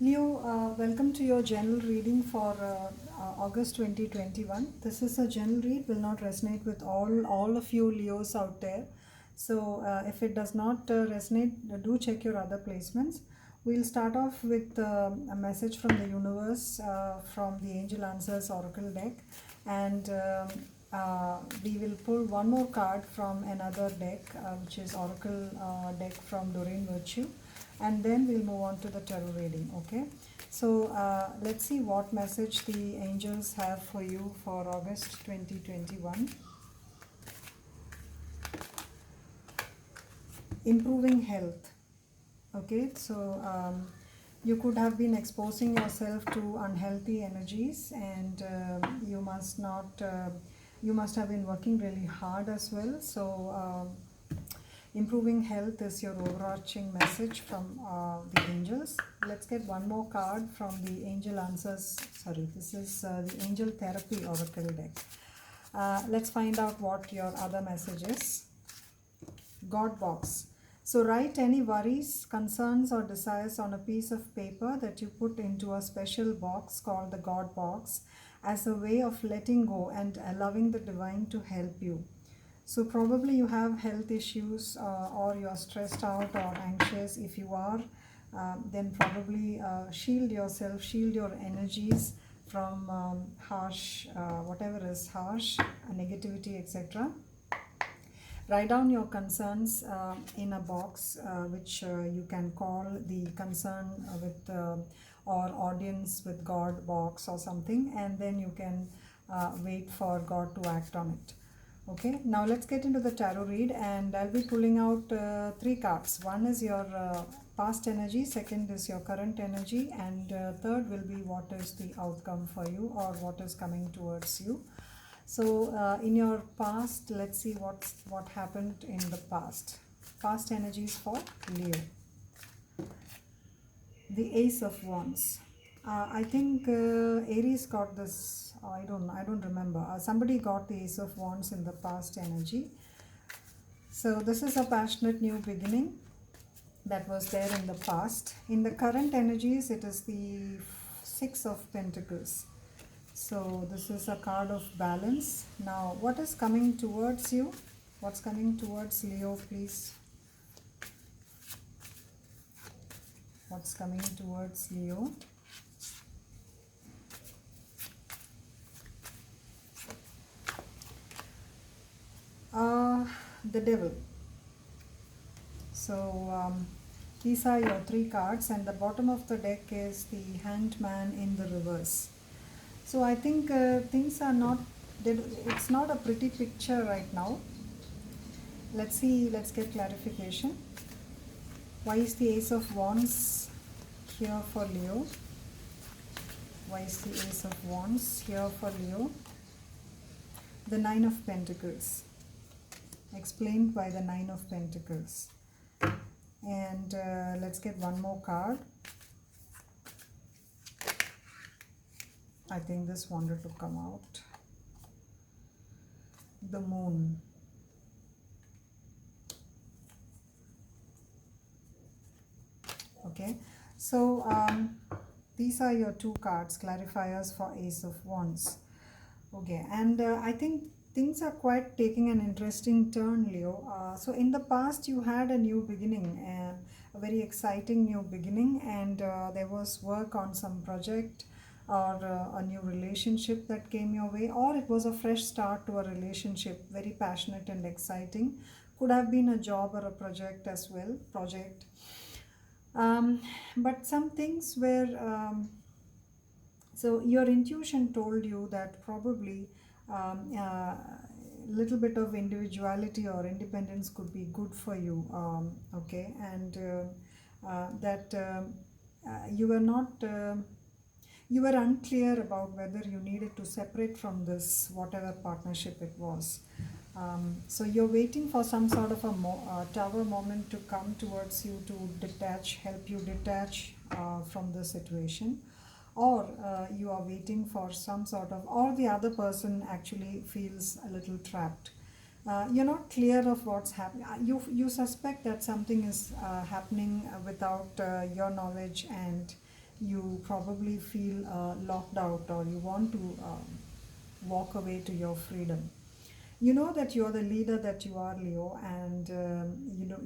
Leo, welcome to your general reading for August 2021. This is a general read, will not resonate with all of you Leos out there. So, if it does not resonate, do check your other placements. We'll start off with a message from the universe from the Angel Answers Oracle deck, and we will pull one more card from another deck, which is Oracle deck from Doreen Virtue, and then we'll move on to the tarot reading. Okay, so let's see what message the angels have for you for August 2021. Improving health. Okay, so you could have been exposing yourself to unhealthy energies, and you must have been working really hard as well. So improving health is your overarching message from the angels. Let's get one more card from the Angel Answers. Sorry, this is the Angel Therapy Oracle deck. Let's find out what your other message is. God box. So write any worries, concerns or desires on a piece of paper that you put into a special box called the God box as a way of letting go and allowing the divine to help you. So probably you have health issues or you're stressed out or anxious. If you are, then probably shield yourself, shield your energies from harsh, whatever is harsh, negativity, etc. Write down your concerns in a box which you can call the concern with or audience with God box or something, and then you can wait for God to act on it. Okay, now let's get into the tarot read, and I'll be pulling out three cards. One is your past energy, second is your current energy, and third will be what is the outcome for you or what is coming towards you. So in your past, let's see what happened in the past. Past energies for Leo. The Ace of Wands. I think Aries got this. I don't remember. Somebody got the Ace of Wands in the past energy. So this is a passionate new beginning that was there in the past. In the current energies, it is the Six of Pentacles. So this is a card of balance. Now, what is coming towards you? What's coming towards Leo, please? What's coming towards Leo? The Devil. So these are your three cards, and the bottom of the deck is the Hanged Man in the reverse. So I think things are not, it's not a pretty picture right now. Let's see, let's get clarification. Why is the Ace of Wands here for Leo? Why is the Ace of Wands here for Leo? The Nine of Pentacles. Explained by the Nine of Pentacles. And let's get one more card. I think this wanted to come out. The Moon. Okay, so these are your two cards, clarifiers for Ace of Wands. Okay, and I think things are quite taking an interesting turn, Leo. So in the past you had a new beginning, a very exciting new beginning, and there was work on some project or a new relationship that came your way, or it was a fresh start to a relationship, very passionate and exciting. Could have been a job or a project as well, but some things were so your intuition told you that probably little bit of individuality or independence could be good for you, okay, and that you were not you were unclear about whether you needed to separate from this whatever partnership it was. So you're waiting for some sort of a tower moment to come towards you to detach, help you detach from the situation, or you are waiting for some sort of, or the other person actually feels a little trapped. You're not clear of what's happening. You suspect that something is happening without your knowledge, and you probably feel locked out, or you want to walk away to your freedom. You know that you're the leader that you are, Leo, and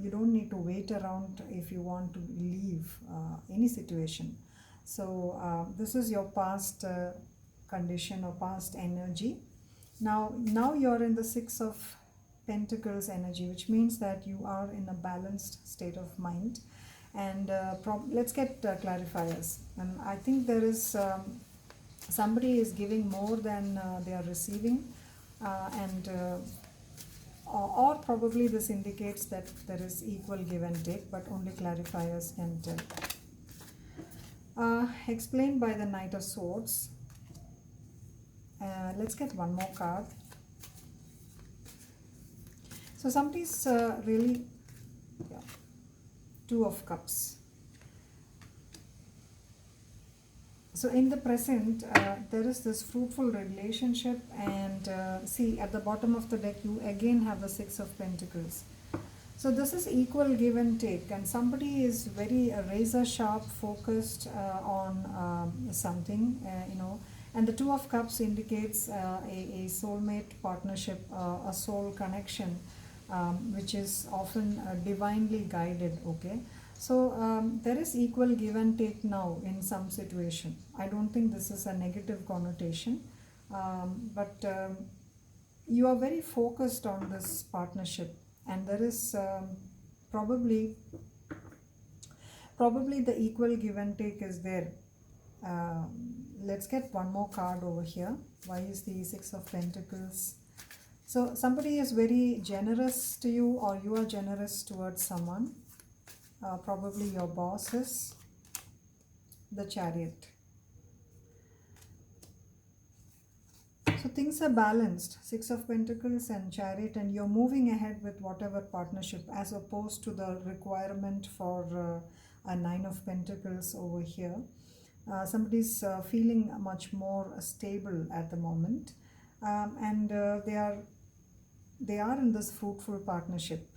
you don't need to wait around if you want to leave any situation. So this is your past condition or past energy. Now you're in the Six of Pentacles energy, which means that you are in a balanced state of mind. And let's get clarifiers. And I think there is somebody is giving more than they are receiving, and or probably this indicates that there is equal give and take, but only clarifiers can tell. Explained by the Knight of Swords. Let's get one more card. So somebody's really, yeah, Two of Cups. So in the present, there is this fruitful relationship, and see at the bottom of the deck you again have the Six of Pentacles. So this is equal give and take, and somebody is very razor sharp focused on something, and the Two of Cups indicates a soulmate partnership, a soul connection, which is often divinely guided, okay? So there is equal give and take now in some situation. I don't think this is a negative connotation, but you are very focused on this partnership, and there is probably the equal give and take is there. Let's get one more card over here. Why is the Six of Pentacles? So somebody is very generous to you, or you are generous towards someone. Probably your bosses. The Chariot. So things are balanced. Six of Pentacles and Chariot, and you're moving ahead with whatever partnership, as opposed to the requirement for a Nine of Pentacles over here. Somebody's feeling much more stable at the moment, and they are in this fruitful partnership,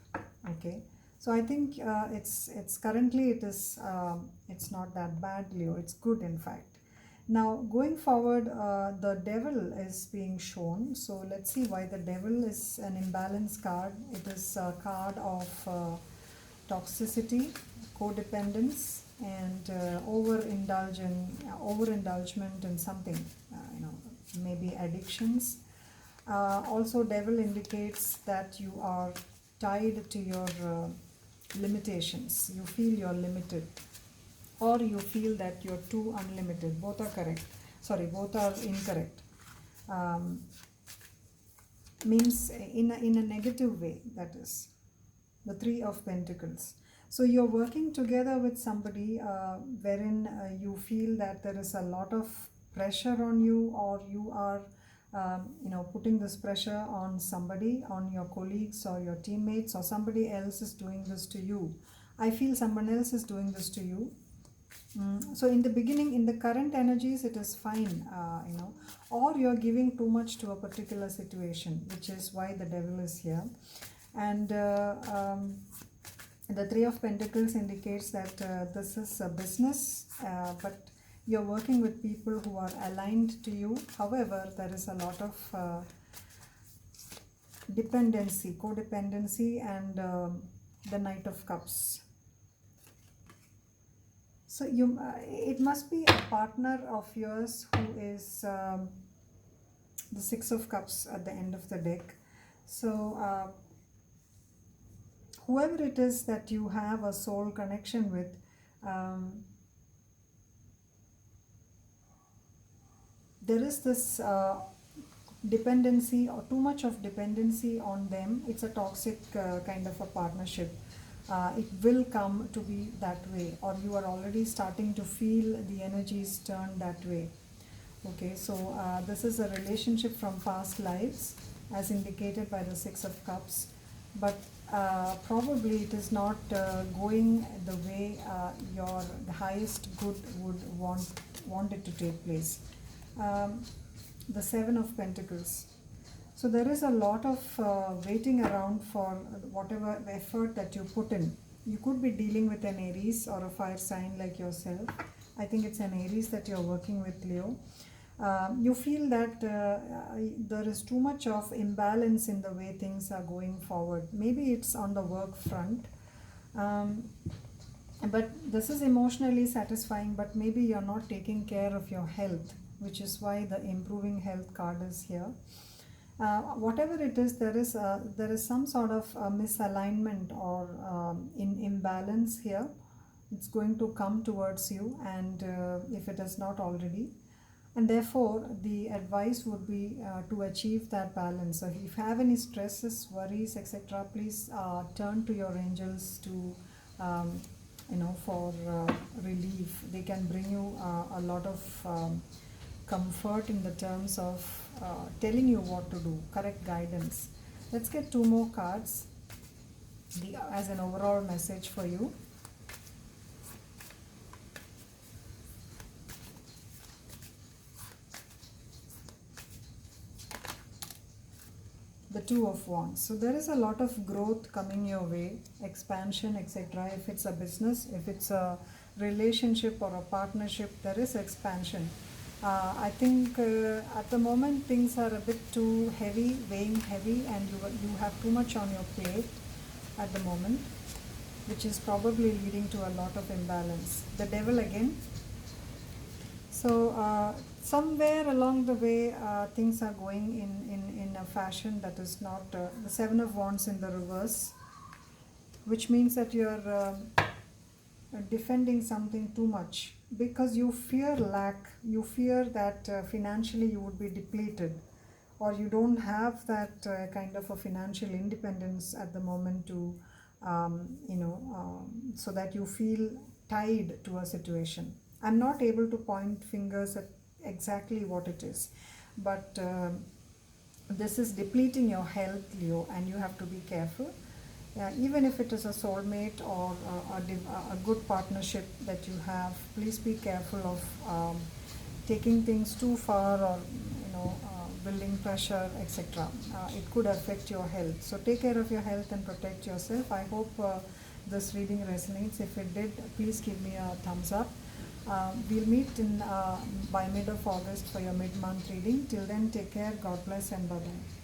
okay? So I think it's currently it's not that bad, Leo. It's good, in fact. Now going forward, the Devil is being shown. So let's see why the Devil is an imbalance card. It is a card of toxicity, codependence, and overindulgement in something, maybe addictions. Also, Devil indicates that you are tied to your limitations. You feel you're limited, or you feel that you're too unlimited. Both are correct. Sorry, both are incorrect. Means in a negative way, that is. The Three of Pentacles. So you're working together with somebody wherein you feel that there is a lot of pressure on you, or you are putting this pressure on somebody, on your colleagues or your teammates, or somebody else is doing this to you. I feel someone else is doing this to you. So in the beginning, in the current energies, it is fine, or you're giving too much to a particular situation, which is why the Devil is here. And the Three of Pentacles indicates that this is a business, but you're working with people who are aligned to you. However, there is a lot of dependency, codependency, and the Knight of Cups. So it must be a partner of yours who is the Six of Cups at the end of the deck. So whoever it is that you have a soul connection with, there is this dependency, or too much of dependency on them. It's a toxic kind of a partnership. It will come to be that way, or you are already starting to feel the energies turn that way. Okay, so this is a relationship from past lives, as indicated by the Six of Cups, but probably it is not going the way your highest good would want it to take place. The Seven of Pentacles. So there is a lot of waiting around for whatever effort that you put in. You could be dealing with an Aries or a fire sign like yourself, I think it's an Aries that you're working with, Leo. You feel that there is too much of imbalance in the way things are going forward. Maybe it's on the work front. Um, but this is emotionally satisfying, but maybe you're not taking care of your health, which is why the improving health card is here. Whatever it is, there is some sort of misalignment or in imbalance here. It's going to come towards you, and if it is not already, and therefore the advice would be to achieve that balance. So if you have any stresses, worries, etc., please turn to your angels to for relief. They can bring you a lot of comfort in the terms of telling you what to do, correct guidance. Let's get two more cards as an overall message for you. The Two of Wands. So there is a lot of growth coming your way, expansion, etc. If it's a business, if it's a relationship or a partnership, there is expansion. I think at the moment things are a bit too heavy, weighing heavy, and you have too much on your plate at the moment, which is probably leading to a lot of imbalance. The Devil again. So somewhere along the way things are going in a fashion that is not the Seven of Wands in the reverse, which means that you're defending something too much because you fear lack, you fear that financially you would be depleted, or you don't have that kind of a financial independence at the moment to so that you feel tied to a situation. I'm not able to point fingers at exactly what it is, but this is depleting your health, Leo, and you have to be careful. Even if it is a soulmate or a good partnership that you have, please be careful of taking things too far, or building pressure, etc. It could affect your health. So take care of your health and protect yourself. I hope this reading resonates. If it did, please give me a thumbs up. We'll meet by mid of August for your mid-month reading. Till then, take care. God bless and bye-bye.